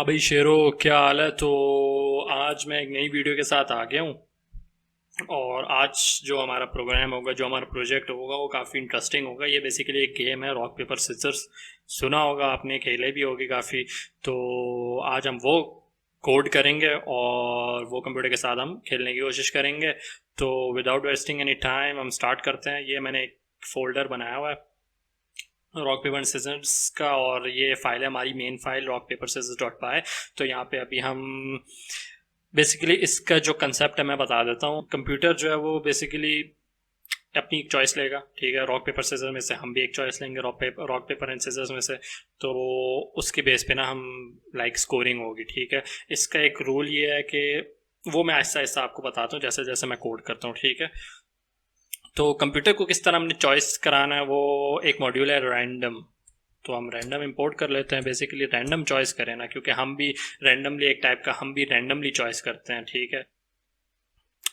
भाई शेरो, क्या हाल है? तो आज मैं एक नई वीडियो के साथ आ गया हूँ। और आज जो हमारा प्रोग्राम होगा, जो हमारा प्रोजेक्ट होगा, वो काफ़ी इंटरेस्टिंग होगा। ये बेसिकली एक गेम है, रॉक पेपर सिजर्स। सुना होगा आपने, खेले भी होगी काफ़ी। तो आज हम वो कोड करेंगे और वो कंप्यूटर के साथ हम खेलने की कोशिश करेंगे। तो विदाउट वेस्टिंग एनी टाइम हम स्टार्ट करते हैं। ये मैंने एक फोल्डर बनाया हुआ है रॉक पेपर सिजर्स का, और ये फाइल है हमारी main file rock paper scissors dot py. तो यहाँ पे अभी हम बेसिकली इसका जो कंसेप्ट है मैं बता देता हूँ। कंप्यूटर जो है वो बेसिकली अपनी एक चॉइस लेगा, ठीक है। रॉक पेपर सीजर में से हम भी एक चॉइस लेंगे, रॉक पेपर एंड सीजर्स में से। तो उसके बेस पे ना हम लाइक स्कोरिंग होगी, ठीक है। इसका एक रूल ये है कि वो मैं आहिस्ता आहिस्ता आपको बताता हूँ जैसे जैसे मैं कोड करता हूँ, ठीक है। तो कंप्यूटर को किस तरह हमने चॉइस कराना है, वो एक मॉड्यूल है रैंडम। तो हम रैंडम इंपोर्ट कर लेते हैं। बेसिकली रैंडम चॉइस करें ना, क्योंकि हम भी रैंडमली एक टाइप का हम भी रैंडमली चॉइस करते हैं, ठीक है।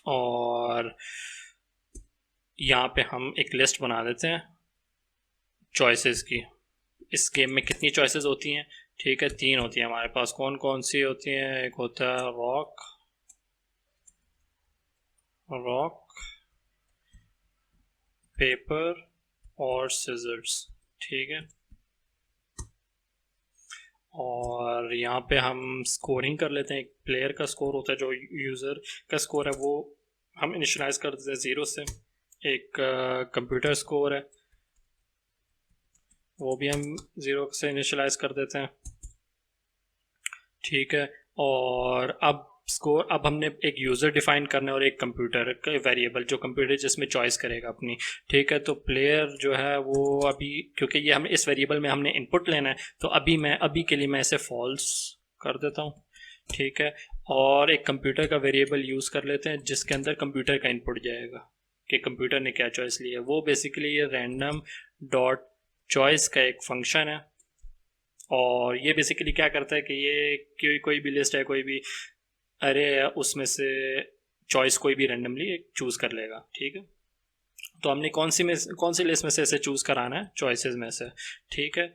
और यहाँ पे हम एक लिस्ट बना देते हैं चॉइसेस की। इस गेम में कितनी चॉइसेस होती हैं? ठीक है, 3 होती हैं हमारे पास। कौन कौन सी होती हैं? एक होता है रॉक, रॉक पेपर और सिजर्स, ठीक है। और यहाँ पे हम स्कोरिंग कर लेते हैं। एक प्लेयर का स्कोर होता है, जो यूज़र का स्कोर है वो हम इनिशलाइज कर देते हैं 0 से। एक कंप्यूटर स्कोर है, वो भी हम 0 से इनिशलाइज कर देते हैं, ठीक है। और अब हमने एक यूज़र डिफाइन करना है और एक कंप्यूटर का वेरिएबल, जो कंप्यूटर जिसमें चॉइस करेगा अपनी, ठीक है। तो प्लेयर जो है वो अभी, क्योंकि ये हम इस वेरिएबल में हमने इनपुट लेना है, तो अभी के लिए मैं इसे फॉल्स कर देता हूँ, ठीक है। और एक कंप्यूटर का वेरिएबल यूज़ कर लेते हैं जिसके अंदर कंप्यूटर का इनपुट जाएगा कि कंप्यूटर ने क्या चॉइस ली है। वो बेसिकली ये रैंडम डॉट चॉइस का एक फंक्शन है। और ये बेसिकली क्या करता है कि ये कोई भी लिस्ट है, कोई भी अरे उसमें से चॉइस कोई भी रैंडमली एक चूज़ कर लेगा, ठीक है। तो हमने कौन सी लिस्ट में से इसे चूज़ कराना है? चॉइसेस में से, ठीक है।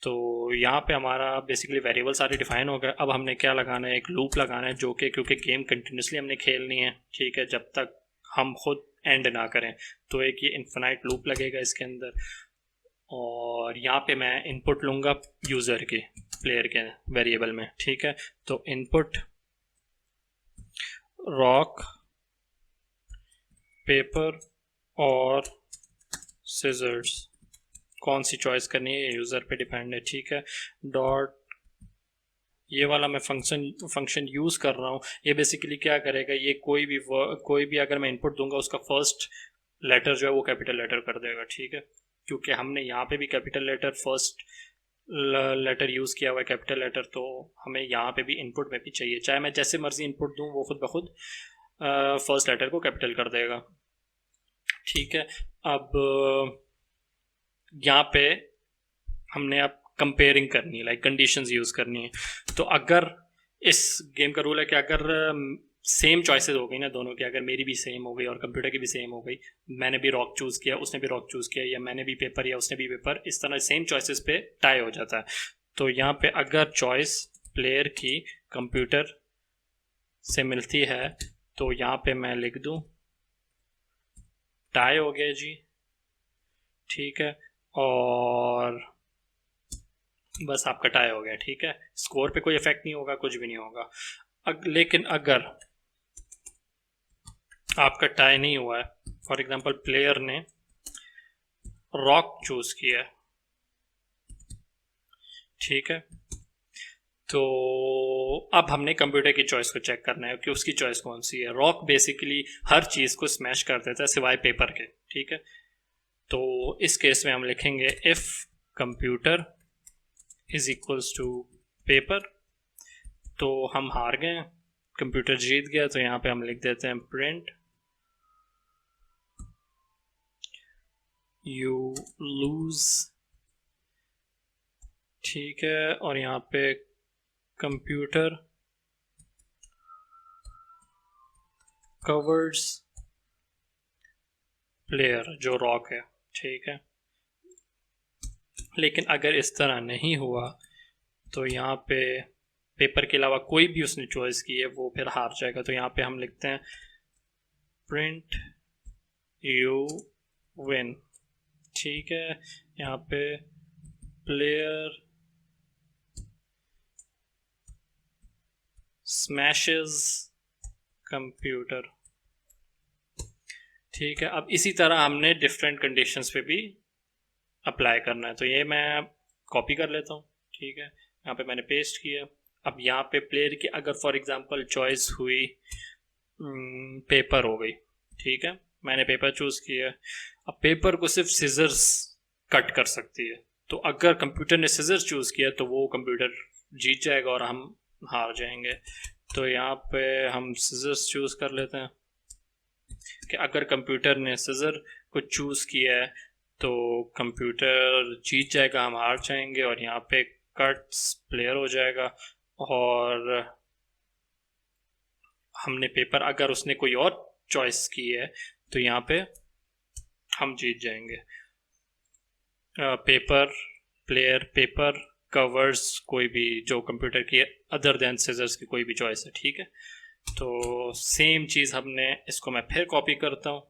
तो यहाँ पे हमारा बेसिकली वेरिएबल सारे डिफाइन हो गए। अब हमने क्या लगाना है? एक लूप लगाना है, जो कि क्योंकि गेम कंटिन्यूसली हमने खेलनी है, ठीक है, जब तक हम खुद एंड ना करें। तो एक ये इन्फिनाइट लूप लगेगा इसके अंदर। और यहाँ पे मैं इनपुट लूँगा यूज़र की, प्लेयर के वेरिएबल में, ठीक है। तो इनपुट रॉक पेपर और सिजर्स, कौन सी चॉइस करनी है ये यूज़र पे डिपेंड है, ठीक है। डॉट, ये वाला मैं फंक्शन यूज़ कर रहा हूँ। ये बेसिकली क्या करेगा, ये कोई भी अगर मैं इनपुट दूंगा उसका फर्स्ट लेटर जो है वो कैपिटल लेटर कर देगा, ठीक है। क्योंकि हमने यहाँ पे भी capital letter first letter use किया हुआ है, कैपिटल लेटर, तो हमें यहाँ पे भी इनपुट में भी चाहिए। चाहे मैं जैसे मर्जी इनपुट दूँ, वो खुद ब खुद फर्स्ट लेटर को कैपिटल कर देगा, ठीक है। अब यहाँ पे हमने अब कंपेयरिंग करनी है, लाइक कंडीशंस यूज़ करनी है। तो अगर इस गेम का रूल है कि अगर सेम चॉइसेस हो गई ना दोनों की, अगर मेरी भी सेम हो गई और कंप्यूटर की भी सेम हो गई, मैंने भी रॉक चूज़ किया, उसने भी रॉक चूज़ किया, या मैंने भी पेपर या उसने भी पेपर, इस तरह सेम चॉइसेस पे टाई हो जाता है। तो यहाँ पे अगर चॉइस प्लेयर की कंप्यूटर से मिलती है, तो यहाँ पे मैं लिख दूँ टाई हो गया जी, ठीक है। और बस आपका टाई हो गया, ठीक है। स्कोर पे कोई इफेक्ट नहीं होगा, कुछ भी नहीं होगा। लेकिन अगर आपका टाई नहीं हुआ है, फॉर एग्जांपल प्लेयर ने रॉक चूज किया है, ठीक है। तो अब हमने कंप्यूटर की चॉइस को चेक करना है कि उसकी चॉइस कौन सी है। रॉक बेसिकली हर चीज़ को स्मैश कर देता है सिवाय पेपर के, ठीक है। तो इस केस में हम लिखेंगे if computer is equals to paper. तो हम हार गए, कंप्यूटर जीत गया। तो यहाँ पे हम लिख देते हैं प्रिंट यू लूज, ठीक है। और यहाँ पे कंप्यूटर कवर्स प्लेयर जो रॉक है, ठीक है। लेकिन अगर इस तरह नहीं हुआ, तो यहाँ पे पेपर के अलावा कोई भी उसने चॉइस की है वो फिर हार जाएगा। तो यहाँ पे हम लिखते हैं प्रिंट यू विन, ठीक है। यहाँ पे प्लेयर स्मैशेस कंप्यूटर, ठीक है। अब इसी तरह हमने डिफरेंट कंडीशंस पे भी अप्लाई करना है। तो ये मैं कॉपी कर लेता हूँ, ठीक है। यहाँ पे मैंने पेस्ट किया। अब यहाँ पे प्लेयर की अगर फॉर एग्जांपल चॉइस हुई पेपर हो गई, ठीक है, मैंने पेपर चूज किया। अब पेपर को सिर्फ सिजर्स कट कर सकती है, तो अगर कंप्यूटर ने सिजर्स चूज किया तो वो कंप्यूटर जीत जाएगा और हम हार जाएंगे। तो यहाँ पे हम सिजर्स चूज कर लेते हैं कि अगर कंप्यूटर ने सिजर को चूज किया है तो कंप्यूटर जीत जाएगा, हम हार जाएंगे। और यहाँ पे कट्स प्लेयर हो जाएगा, और हमने पेपर अगर उसने कोई और चॉइस की है तो यहाँ पे हम जीत जाएंगे। पेपर प्लेयर पेपर कवर्स कोई भी जो कंप्यूटर की अदर देन सिजर्स की कोई भी चॉइस है, ठीक है। तो सेम चीज़ हमने इसको मैं फिर कॉपी करता हूँ,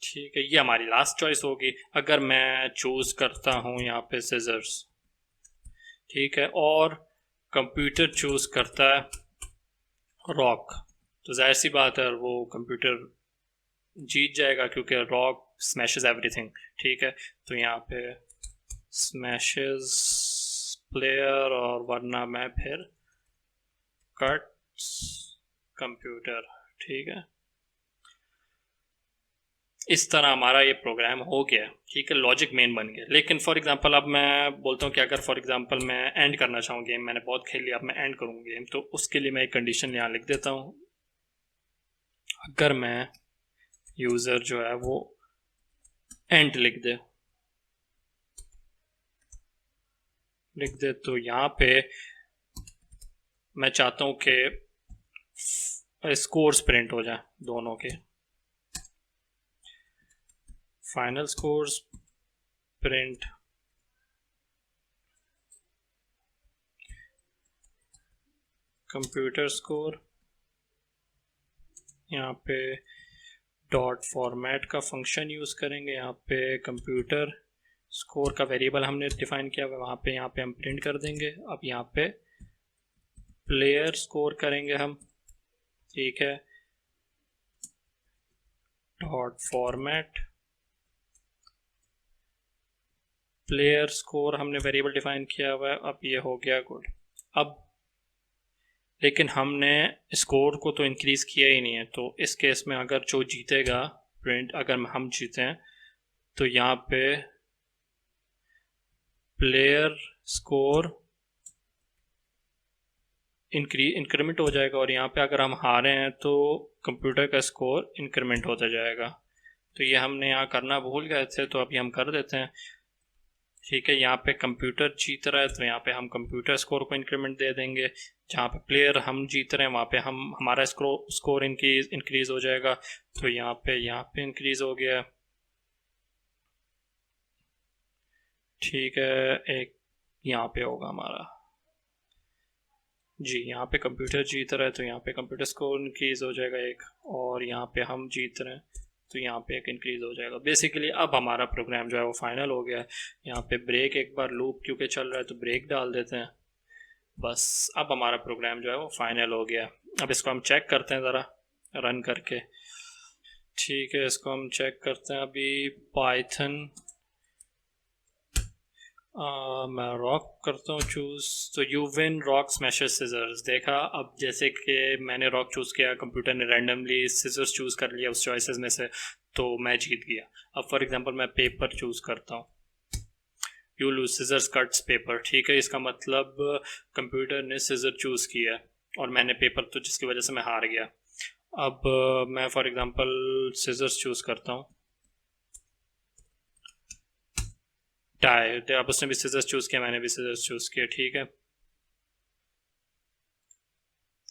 ठीक है। ये हमारी लास्ट चॉइस होगी। अगर मैं चूज करता हूँ यहाँ पे सिजर्स, ठीक है, और कंप्यूटर चूज करता है रॉक, तो जाहिर सी बात है वो कंप्यूटर जीत जाएगा क्योंकि रॉक स्मैशेस एवरीथिंग, ठीक है। तो यहाँ पे स्मैशेस प्लेयर, और वरना मैं फिर कट्स कंप्यूटर, ठीक है। इस तरह हमारा ये प्रोग्राम हो गया, ठीक है, लॉजिक मेन बन गया। लेकिन फॉर एग्जांपल अब मैं बोलता हूँ कि अगर फॉर एग्जांपल मैं एंड करना चाहूँ गेम, मैंने बहुत खेल लिया, अब मैं एंड करूँ गेम, तो उसके लिए मैं एक कंडीशन यहाँ लिख देता हूँ। अगर मैं यूज़र जो है वो एंड लिख दे तो यहाँ पे मैं चाहता हूँ कि स्कोर्स प्रिंट हो जाए दोनों के, final scores print computer score. यहाँ पे डॉट फॉर्मेट का फंक्शन यूज़ करेंगे, यहाँ पे कंप्यूटर स्कोर का वेरिएबल हमने डिफाइन किया हुआ, वहाँ पे यहाँ पे हम प्रिंट कर देंगे। अब यहाँ पे प्लेयर स्कोर करेंगे हम, ठीक है, डॉट फॉर्मेट प्लेयर स्कोर हमने वेरिएबल डिफाइन किया हुआ है। अब ये हो गया गुड। अब लेकिन हमने स्कोर को तो इंक्रीज़ किया ही नहीं है, तो इस केस में अगर जो जीतेगा प्रिंट, अगर हम जीते हैं तो यहाँ पे प्लेयर स्कोर इंक्रीमेंट हो जाएगा, और यहाँ पे अगर हम हारे हैं तो कंप्यूटर का स्कोर इंक्रीमेंट होता जाएगा। तो ये हमने यहाँ करना भूल गए थे, तो अभी हम कर देते हैं, ठीक है। यहाँ पे कंप्यूटर जीत रहा है तो यहाँ पे हम कंप्यूटर स्कोर को इंक्रीमेंट दे देंगे। जहाँ पे प्लेयर हम जीत रहे हैं वहाँ पे हम हमारा स्कोर इंक्रीज हो जाएगा। तो यहाँ पे इंक्रीज हो गया, ठीक है। एक यहाँ पे होगा हमारा, जी, यहाँ पे कंप्यूटर जीत रहा है तो यहाँ पे कंप्यूटर स्कोर इंक्रीज हो जाएगा एक, और यहाँ पे हम जीत रहे हैं तो यहाँ पे एक इंक्रीज हो जाएगा। बेसिकली अब हमारा प्रोग्राम जो है वो फाइनल हो गया है। यहाँ पे ब्रेक, एक बार लूप क्योंकि चल रहा है तो ब्रेक डाल देते हैं, बस अब हमारा प्रोग्राम जो है वो फाइनल हो गया। अब इसको हम चेक करते हैं ज़रा रन करके, ठीक है। इसको हम चेक करते हैं अभी पाइथन, मैं रॉक करता हूँ चूज़, तो you win rock smashes scissors. देखा, अब जैसे कि मैंने रॉक चूज़ किया, कंप्यूटर ने रैंडमली सिजर्स चूज़ कर लिया उस चॉइसेस में से, तो मैं जीत गया। अब फॉर एग्जांपल मैं पेपर चूज़ करता हूँ, you lose scissors cuts paper, ठीक है। इसका मतलब कंप्यूटर ने सिजर चूज़ किया और मैंने पेपर, तो जिसकी वजह से मैं हार गया। अब मैं फॉर एग्जांपल सिजर्स चूज़ करता हूँ, टाई, तो अब उसने भी सिजर्स चूज़ किया, मैंने भी सिजर्स चूज़ किया, ठीक है।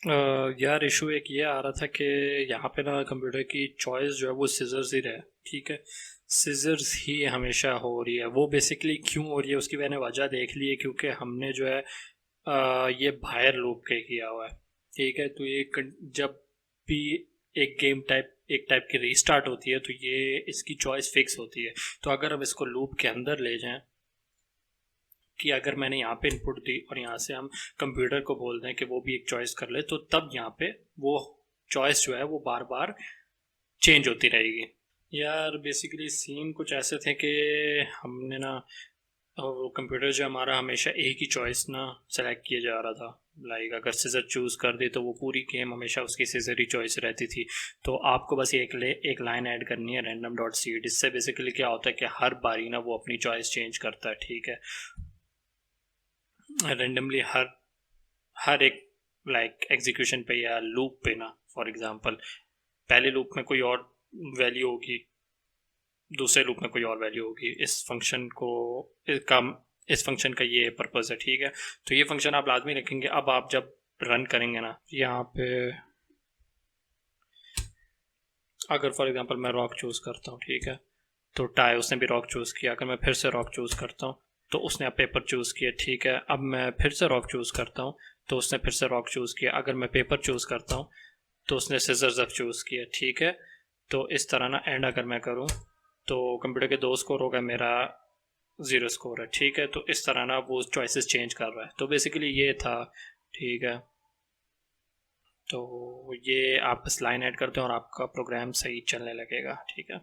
यार इशू एक ये आ रहा था कि यहाँ पे ना कंप्यूटर की चॉइस जो है वो सिजर्स ही रहे, ठीक है। सिजर्स ही हमेशा हो रही है। वो बेसिकली क्यों हो रही है उसकी मैंने वजह देख ली है, क्योंकि हमने जो है ये बाहर लूप के किया हुआ है, ठीक है। तो ये जब भी एक टाइप की रीस्टार्ट होती है तो ये इसकी चॉइस फिक्स होती है। तो अगर हम इसको लूप के अंदर ले जाएं कि अगर मैंने यहाँ पे इनपुट दी और यहाँ से हम कंप्यूटर को बोल दें कि वो भी एक चॉइस कर ले, तो तब यहाँ पे वो चॉइस जो है वो बार बार चेंज होती रहेगी। यार बेसिकली सीन कुछ ऐसे थे कि हमने ना वो कंप्यूटर जो हमारा हमेशा एक ही चॉइस ना सेलेक्ट किया जा रहा था। लाइक अगर सीजर चूज़ कर दी तो वो पूरी गेम हमेशा उसकी सीजर ही चॉइस रहती थी। तो आपको बस एक लाइन ऐड करनी है रैंडम डॉट सीड। इससे बेसिकली क्या होता है कि हर बारी ना वो अपनी चॉइस चेंज करता है, ठीक है। रेंडमली हर एक लाइक एग्जीक्यूशन पे या लूप पे ना, फॉर एग्जांपल पहले लूप में कोई और वैल्यू होगी, दूसरे लूप में कोई और वैल्यू होगी। इस फंक्शन का ये पर्पज़ है, ठीक है। तो ये फंक्शन आप लाजमी रखेंगे। अब आप जब रन करेंगे ना यहाँ पे, अगर फॉर एग्जांपल मैं रॉक चूज़ करता हूँ, ठीक है, तो टाई उसने भी रॉक चूज़ किया। अगर मैं फिर से रॉक चूज़ करता हूँ तो उसने अब पेपर चूज़ किया, ठीक है। अब मैं फिर से रॉक चूज़ करता हूँ तो उसने फिर से रॉक चूज़ किया। अगर मैं पेपर चूज़ करता हूँ तो उसने सिजर्स अब चूज़ किया, ठीक है। तो इस तरह ना एंड अगर मैं करूँ तो कंप्यूटर के 2 स्कोर होगा, मेरा 0 स्कोर है, ठीक है। तो इस तरह ना वो चॉइसेस चेंज कर रहा है। तो बेसिकली ये था, ठीक है। तो ये आप बस लाइन ऐड करते हैं और आपका प्रोग्राम सही चलने लगेगा, ठीक है।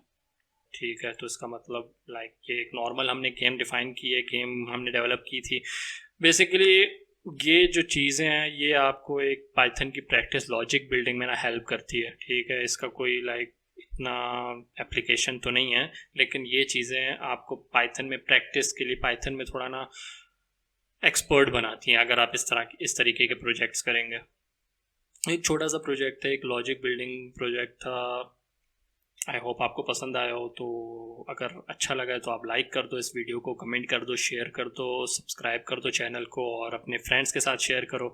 ठीक है, तो इसका मतलब लाइक ये एक नॉर्मल हमने गेम डिफाइन की है, गेम हमने डेवलप की थी बेसिकली। ये जो चीज़ें हैं ये आपको एक पाइथन की प्रैक्टिस लॉजिक बिल्डिंग में ना हेल्प करती है, ठीक है। इसका कोई लाइक इतना एप्लीकेशन तो नहीं है, लेकिन ये चीज़ें आपको पाइथन में प्रैक्टिस के लिए पाइथन में थोड़ा ना एक्सपर्ट बनाती हैं अगर आप इस तरीके के प्रोजेक्ट्स करेंगे। एक छोटा सा प्रोजेक्ट था, एक लॉजिक बिल्डिंग प्रोजेक्ट था। आई होप आपको पसंद आया हो। तो अगर अच्छा लगा है तो आप लाइक कर दो इस वीडियो को, कमेंट कर दो, शेयर कर दो, सब्सक्राइब कर दो चैनल को और अपने फ्रेंड्स के साथ शेयर करो,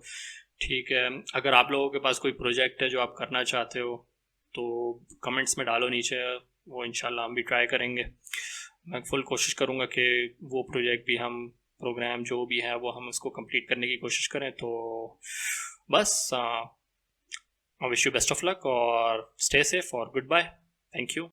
ठीक है। अगर आप लोगों के पास कोई प्रोजेक्ट है जो आप करना चाहते हो तो कमेंट्स में डालो नीचे, वो इंशाल्लाह हम भी ट्राई करेंगे। मैं फुल कोशिश करूँगा कि वो प्रोजेक्ट भी हम प्रोग्राम जो भी है वो हम उसको कंप्लीट करने की कोशिश करें। तो बस I wish you best of luck और स्टे सेफ और गुड बाय। Thank you.